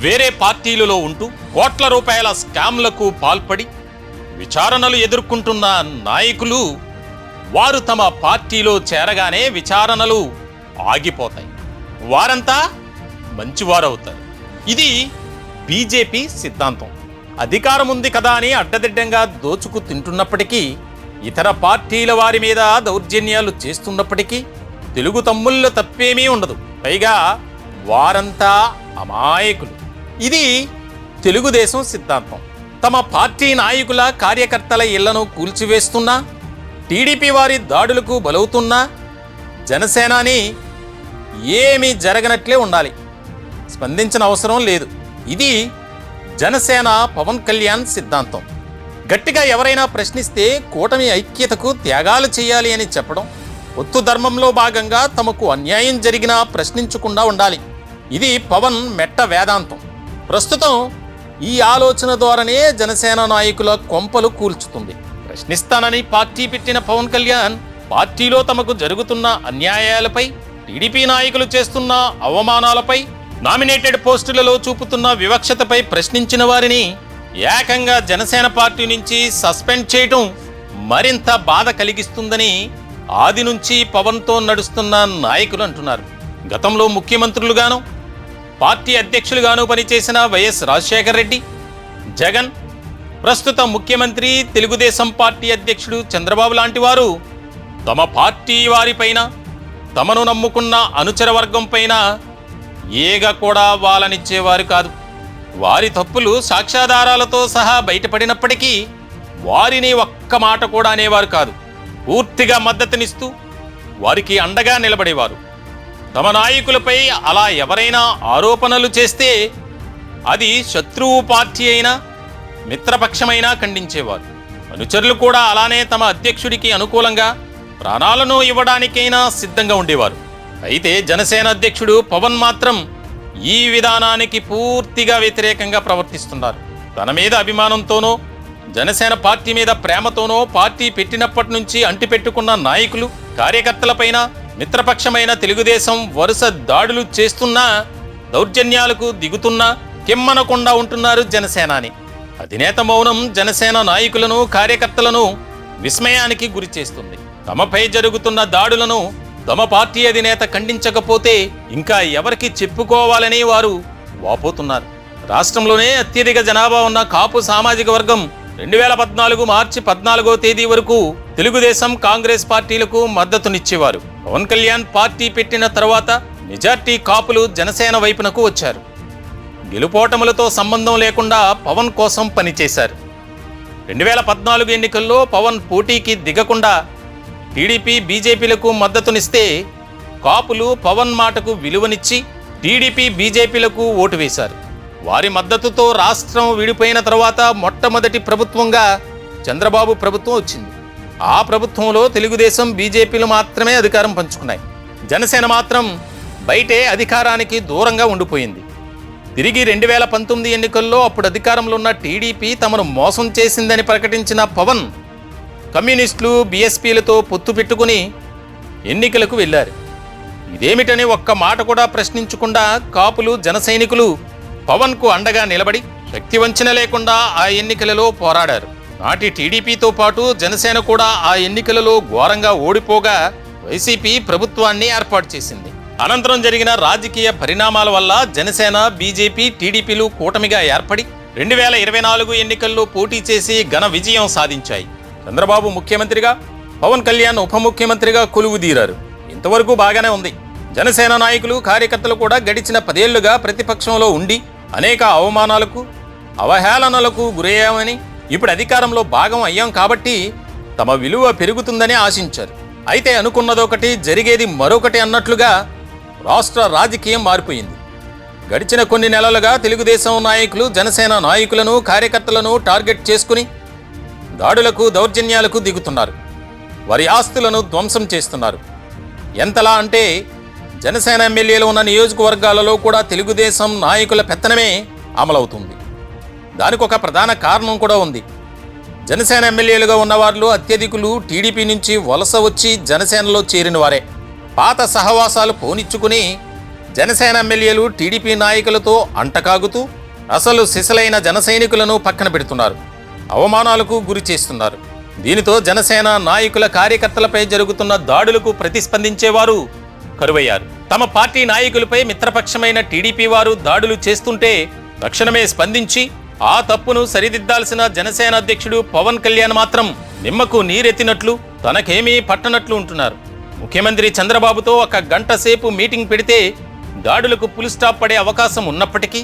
వేరే పార్టీలలో ఉంటూ కోట్ల రూపాయల స్కామ్లకు పాల్పడి విచారణలు ఎదుర్కొంటున్న నాయకులు వారు తమ పార్టీలో చేరగానే విచారణలు ఆగిపోతాయి. వారంతా మంచివారవుతారు. ఇది బీజేపీ సిద్ధాంతం. అధికారం ఉంది కదా అని అడ్డదిడ్డంగా దోచుకు తింటున్నప్పటికీ, ఇతర పార్టీల వారి మీద దౌర్జన్యాలు చేస్తున్నప్పటికీ తెలుగు తమ్ముళ్ళ తప్పేమీ ఉండదు. పైగా వారంతా అమాయకులు. ఇది తెలుగుదేశం సిద్ధాంతం. తమ పార్టీ నాయకుల కార్యకర్తల ఇళ్లను కూల్చివేస్తున్నా, టీడీపీ వారి దాడులకు బలవుతున్నా జనసేనాని ఏమీ జరగనట్లే ఉండాలి, స్పందించిన అవసరం లేదు. ఇది జనసేన పవన్ కళ్యాణ్ సిద్ధాంతం. గట్టిగా ఎవరైనా ప్రశ్నిస్తే కూటమి ఐక్యతకు త్యాగాలు చేయాలి అని చెప్పడం, ఒత్తు ధర్మంలో భాగంగా తమకు అన్యాయం జరిగినా ప్రశ్నించకుండా ఉండాలి. ఇది పవన్ మెట్ట వేదాంతం. ప్రస్తుతం ఈ ఆలోచన ద్వారానే జనసేన నాయకుల కొంపలు కూల్చుతుంది. ప్రశ్నిస్తానని పార్టీ పెట్టిన పవన్ కళ్యాణ్ పార్టీలో తమకు జరుగుతున్న అన్యాయాలపై, టీడీపీ నాయకులు చేస్తున్న అవమానాలపై, నామినేటెడ్ పోస్టులలో చూపుతున్న వివక్షతపై ప్రశ్నించిన వారిని ఏకంగా జనసేన పార్టీ నుంచి సస్పెండ్ చేయటం మరింత బాధ కలిగిస్తుందని ఆది నుంచి పవన్తో నడుస్తున్న నాయకులు అంటున్నారు. గతంలో ముఖ్యమంత్రులుగాను, పార్టీ అధ్యక్షులుగాను పనిచేసిన వైఎస్ రాజశేఖర రెడ్డి, జగన్, ప్రస్తుత ముఖ్యమంత్రి తెలుగుదేశం పార్టీ అధ్యక్షుడు చంద్రబాబు లాంటి వారు తమ పార్టీ వారిపైన, తమను నమ్ముకున్న అనుచర వర్గం పైన ఏగ కూడా వాలనిచ్చేవారు కాదు. వారి తప్పులు సాక్ష్యాధారాలతో సహా బయటపడినప్పటికీ వారిని ఒక్క మాట కూడా అనేవారు కాదు. పూర్తిగా మద్దతునిస్తూ వారికి అండగా నిలబడేవారు. తమ నాయకులపై అలా ఎవరైనా ఆరోపణలు చేస్తే అది శత్రువు పార్టీ అయినా, మిత్రపక్షమైనా ఖండించేవారు. అనుచరులు కూడా అలానే తమ అధ్యక్షుడికి అనుకూలంగా ప్రాణాలను ఇవ్వడానికైనా సిద్ధంగా ఉండేవారు. అయితే జనసేన అధ్యక్షుడు పవన్ మాత్రం ఈ విధానానికి పూర్తిగా వ్యతిరేకంగా ప్రవర్తిస్తున్నారు. తన మీద అభిమానంతోనో, జనసేన పార్టీ మీద ప్రేమతోనో పార్టీ పెట్టినప్పటి నుంచి అంటిపెట్టుకున్న నాయకులు, కార్యకర్తలపైన, మిత్రపక్షమైన తెలుగుదేశం వరుస దాడులు చేస్తున్నా, దౌర్జన్యాలకు దిగుతున్నా కిమ్మనకుండా ఉంటున్నారు జనసేనాని. అధినేత మౌనం జనసేన నాయకులను, కార్యకర్తలను విస్మయానికి గురి చేస్తుంది. తమపై జరుగుతున్న దాడులను తమ పార్టీ అధినేత ఖండించకపోతే ఇంకా ఎవరికి చెప్పుకోవాలని వారు వాపోతున్నారు. రాష్ట్రంలోనే అత్యధిక జనాభా ఉన్న కాపు సామాజిక వర్గం 2014 మార్చి 14వ తేదీ వరకు తెలుగుదేశం, కాంగ్రెస్ పార్టీలకు మద్దతునిచ్చేవారు. పవన్ కళ్యాణ్ పార్టీ పెట్టిన తర్వాత మెజార్టీ కాపులు జనసేన వైపునకు వచ్చారు. గెలుపోటములతో సంబంధం లేకుండా పవన్ కోసం పనిచేశారు. 2014 ఎన్నికల్లో పవన్ పోటీకి దిగకుండా టీడీపీ, బీజేపీలకు మద్దతునిస్తే కాపులు పవన్ మాటకు విలువనిచ్చి టీడీపీ, బీజేపీలకు ఓటు వేశారు. వారి మద్దతుతో రాష్ట్రం విడిపోయిన తర్వాత మొట్టమొదటి ప్రభుత్వంగా చంద్రబాబు ప్రభుత్వం వచ్చింది. ఆ ప్రభుత్వంలో తెలుగుదేశం, బీజేపీలు మాత్రమే అధికారం పంచుకున్నాయి. జనసేన మాత్రం బయటే అధికారానికి దూరంగా ఉండిపోయింది. తిరిగి 2019 ఎన్నికల్లో అప్పుడు అధికారంలో ఉన్న టీడీపీ తమను మోసం చేసిందని ప్రకటించిన పవన్ కమ్యూనిస్టులు, బీఎస్పీలతో పొత్తు పెట్టుకుని ఎన్నికలకు వెళ్లారు. ఇదేమిటని ఒక్క మాట కూడా ప్రశ్నించకుండా కాపులు, జన సైనికులు పవన్కు అండగా నిలబడి శక్తి వంచన లేకుండా ఆ ఎన్నికలలో పోరాడారు. నాటి టీడీపీతో పాటు జనసేన కూడా ఆ ఎన్నికలలో ఘోరంగా ఓడిపోగా వైసీపీ ప్రభుత్వాన్ని ఏర్పాటు చేసింది. అనంతరం జరిగిన రాజకీయ పరిణామాల వల్ల జనసేన, బీజేపీ, టీడీపీలు కూటమిగా ఏర్పడి 2024 ఎన్నికల్లో పోటీ చేసి ఘన విజయం సాధించాయి. చంద్రబాబు ముఖ్యమంత్రిగా, పవన్ కళ్యాణ్ ఉప ముఖ్యమంత్రిగా కొలువుదీరారు. ఇంతవరకు బాగానే ఉంది. జనసేన నాయకులు, కార్యకర్తలు కూడా గడిచిన 10 ఏళ్లుగా ప్రతిపక్షంలో ఉండి అనేక అవమానాలకు, అవహేళనలకు గురయ్యామని, ఇప్పుడు అధికారంలో భాగం అయ్యాం కాబట్టి తమ విలువ పెరుగుతుందని ఆశించారు. అయితే అనుకున్నదొకటి, జరిగేది మరొకటి అన్నట్లుగా రాష్ట్ర రాజకీయం మారిపోయింది. గడిచిన కొన్ని నెలలుగా తెలుగుదేశం నాయకులు జనసేన నాయకులను, కార్యకర్తలను టార్గెట్ చేసుకుని దాడులకు, దౌర్జన్యాలకు దిగుతున్నారు. వారి ఆస్తులను ధ్వంసం చేస్తున్నారు. ఎంతలా అంటే జనసేన ఎమ్మెల్యేలు ఉన్న నియోజకవర్గాలలో కూడా తెలుగుదేశం నాయకుల పెత్తనమే అమలవుతుంది. దానికి ఒక ప్రధాన కారణం కూడా ఉంది. జనసేన ఎమ్మెల్యేలుగా ఉన్నవారిలో అత్యధికులు టీడీపీ నుంచి వలస వచ్చి జనసేనలో చేరిన వారే. పాత సహవాసాలు పోనిచ్చుకుని జనసేన ఎమ్మెల్యేలు టీడీపీ నాయకులతో అంటకాగుతూ అసలు సిసలైన జన సైనికులను పక్కన పెడుతున్నారు, అవమానాలకు గురి చేస్తున్నారు. దీనితో జనసేన నాయకుల కార్యకర్తలపై జరుగుతున్న దాడులకు ప్రతిస్పందించేవారు కరువయ్యారు. తమ పార్టీ నాయకులపై మిత్రపక్షమైన టీడీపీ వారు దాడులు చేస్తుంటే తక్షణమే స్పందించి ఆ తప్పును సరిదిద్దాల్సిన జనసేన అధ్యక్షుడు పవన్ కళ్యాణ్ మాత్రం నిమ్మకు నీరెత్తినట్లు తనకేమీ పట్టనట్లు ఉంటున్నారు. ముఖ్యమంత్రి చంద్రబాబుతో 1 గంట సేపు మీటింగ్ పెడితే దాడులకు ఫుల్ స్టాప్ పడే అవకాశం ఉన్నప్పటికీ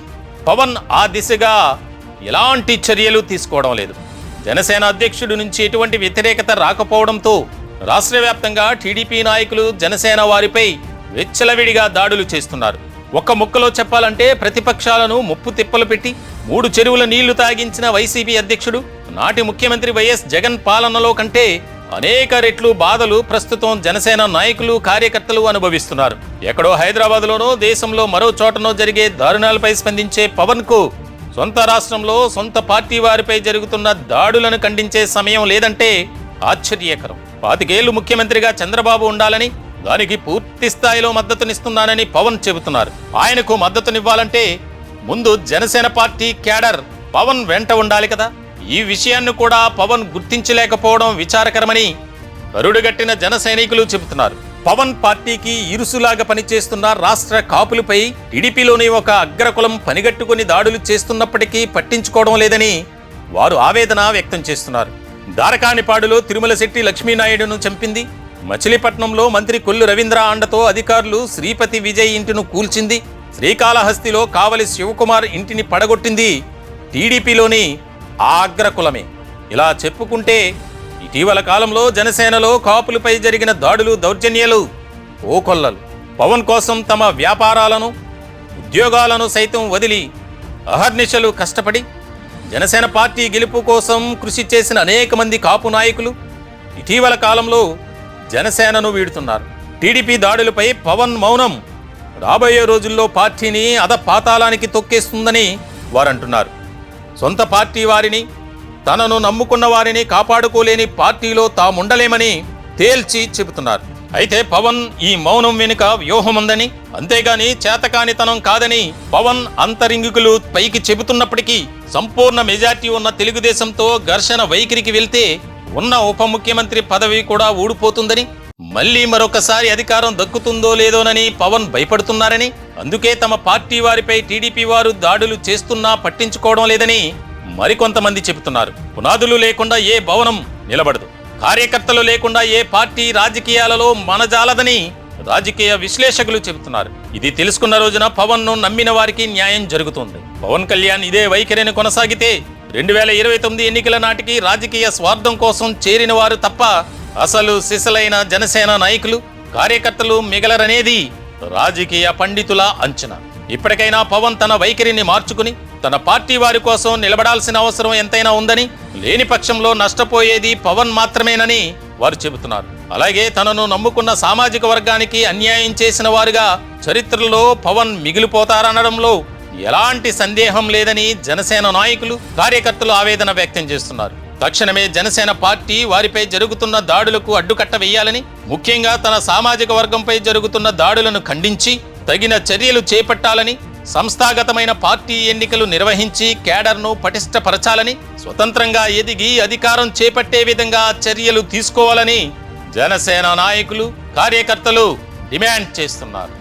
పవన్ ఆ దిశగా ఎలాంటి చర్యలు తీసుకోవడం లేదు. జనసేన అధ్యక్షుడి నుంచి ఎటువంటి వ్యతిరేకత రాకపోవడంతో రాష్ట్ర వ్యాప్తంగా టీడీపీ నాయకులు జనసేన వారిపై వెచ్చలవిడిగా దాడులు చేస్తున్నారు. ఒక్క ముక్కలో చెప్పాలంటే ప్రతిపక్షాలను ముప్పు తిప్పలు పెట్టి 3 చెరువుల నీళ్లు తాగించిన వైసీపీ అధ్యక్షుడు నాటి ముఖ్యమంత్రి వైఎస్ జగన్ పాలనలో కంటే అనేక రెట్లు బాధలు ప్రస్తుతం జనసేన నాయకులు కార్యకర్తలు అనుభవిస్తున్నారు. ఎక్కడో హైదరాబాద్లోనో దేశంలో మరో చోటనో జరిగే దారుణాలపై స్పందించే పవన్ కు సొంత రాష్ట్రంలో సొంత పార్టీ వారిపై జరుగుతున్న దాడులను ఖండించే సమయం లేదంటే ఆశ్చర్యకరం. 25 ఏళ్లు ముఖ్యమంత్రిగా చంద్రబాబు ఉండాలని, దానికి పూర్తి స్థాయిలో మద్దతునిస్తున్నానని పవన్ చెబుతున్నారు. ఆయనకు మద్దతునివ్వాలంటే ముందు జనసేన పార్టీ క్యాడర్ పవన్ వెంట ఉండాలి కదా. ఈ విషయాన్ని కూడా పవన్ గుర్తించలేకపోవడం విచారకరమని కరుడుగట్టిన జన సైనికులు చెబుతున్నారు. పవన్ పార్టీకి ఇరుసులాగా పనిచేస్తున్న రాష్ట్ర కాపులపై టీడీపీలోని ఒక అగ్రకులం పనిగట్టుకుని దాడులు చేస్తున్నప్పటికీ పట్టించుకోవడం లేదని వారు ఆవేదన వ్యక్తం చేస్తున్నారు. దారకానిపాడులో తిరుమల శెట్టి లక్ష్మీనాయుడును చంపింది, మచిలీపట్నంలో మంత్రి కొల్లు రవీంద్ర అండతో అధికారులు శ్రీపతి విజయ్ ఇంటిని కూల్చింది, శ్రీకాళహస్తిలో కావలి శివకుమార్ ఇంటిని పడగొట్టింది టీడీపీలోని ఆ అగ్రకులమే. ఇలా చెప్పుకుంటే ఇటీవల కాలంలో జనసేనలో కాపులపై జరిగిన దాడులు, దౌర్జన్యాలు ఓకొల్లలు. పవన్ కోసం తమ వ్యాపారాలను, ఉద్యోగాలను సైతం వదిలి అహర్నిశలు కష్టపడి జనసేన పార్టీ గెలుపు కోసం కృషి చేసిన అనేక మంది కాపు నాయకులు ఇటీవల కాలంలో జనసేనను వీడుతున్నారు. టీడీపీ దాడులపై పవన్ మౌనం రాబోయే రోజుల్లో పార్టీని అధపాతాళానికి తొక్కేస్తుందని వారంటున్నారు. సొంత పార్టీ వారిని, తనను నమ్ముకున్న వారిని కాపాడుకోలేని పార్టీలో తాముండలేమని తేల్చి చెబుతున్నారు. అయితే పవన్ ఈ మౌనం వెనుక వ్యూహం ఉందని, అంతేగాని చేతకానితనం కాదని పవన్ అంతరింగికులు పైకి చెబుతున్నప్పటికీ సంపూర్ణ మెజార్టీ ఉన్న తెలుగుదేశంతో ఘర్షణ వైఖరికి వెళ్తే ఉన్న ఉప ముఖ్యమంత్రి పదవి కూడా ఊడిపోతుందని, మళ్లీ మరొకసారి అధికారం దక్కుతుందో లేదోనని పవన్ భయపడుతున్నారని, అందుకే తమ పార్టీ వారిపై టీడీపీ వారు దాడులు చేస్తున్నా పట్టించుకోవడం లేదని మరికొంతమంది చెబుతున్నారు. పునాదులు లేకుండా ఏ భవనం నిలబడదు, కార్యకర్తలు లేకుండా ఏ పార్టీ రాజకీయాలలో మనజాలదని రాజకీయ విశ్లేషకులు చెబుతున్నారు. ఇది తెలుసుకున్న రోజున పవన్ ను నమ్మిన వారికి న్యాయం జరుగుతుంది. పవన్ కళ్యాణ్ ఇదే వైఖరిని కొనసాగితే 2029 ఎన్నికల నాటికి రాజకీయ స్వార్థం కోసం చేరిన వారు తప్ప అసలు సిసలైన జనసేన నాయకులు, కార్యకర్తలు మిగలరనేది రాజకీయ పండితుల అంచనా. ఇప్పటికైనా పవన్ తన వైఖరిని మార్చుకుని తన పార్టీ వారి కోసం నిలబడాల్సిన అవసరం ఎంతైనా ఉందని, లేని పక్షంలో నష్టపోయేది పవన్ మాత్రమేనని వారు చెబుతున్నారు. అలాగే తనను నమ్ముకున్న సామాజిక వర్గానికి అన్యాయం చేసిన వారుగా చరిత్రలో పవన్ మిగిలిపోతారనడంలో ఎలాంటి సందేహం లేదని జనసేన నాయకులు, కార్యకర్తలు ఆవేదన వ్యక్తం చేస్తున్నారు. తక్షణమే జనసేన పార్టీ వారిపై జరుగుతున్న దాడులకు అడ్డుకట్ట వేయాలని, ముఖ్యంగా తన సామాజిక వర్గంపై జరుగుతున్న దాడులను ఖండించి తగిన చర్యలు చేపట్టాలని, సంస్థాగతమైన పార్టీ ఎన్నికలు నిర్వహించి క్యాడర్ను పటిష్టపరచాలని, స్వతంత్రంగా ఎదిగి అధికారం చేపట్టే విధంగా చర్యలు తీసుకోవాలని జనసేన నాయకులు, కార్యకర్తలు డిమాండ్ చేస్తున్నారు.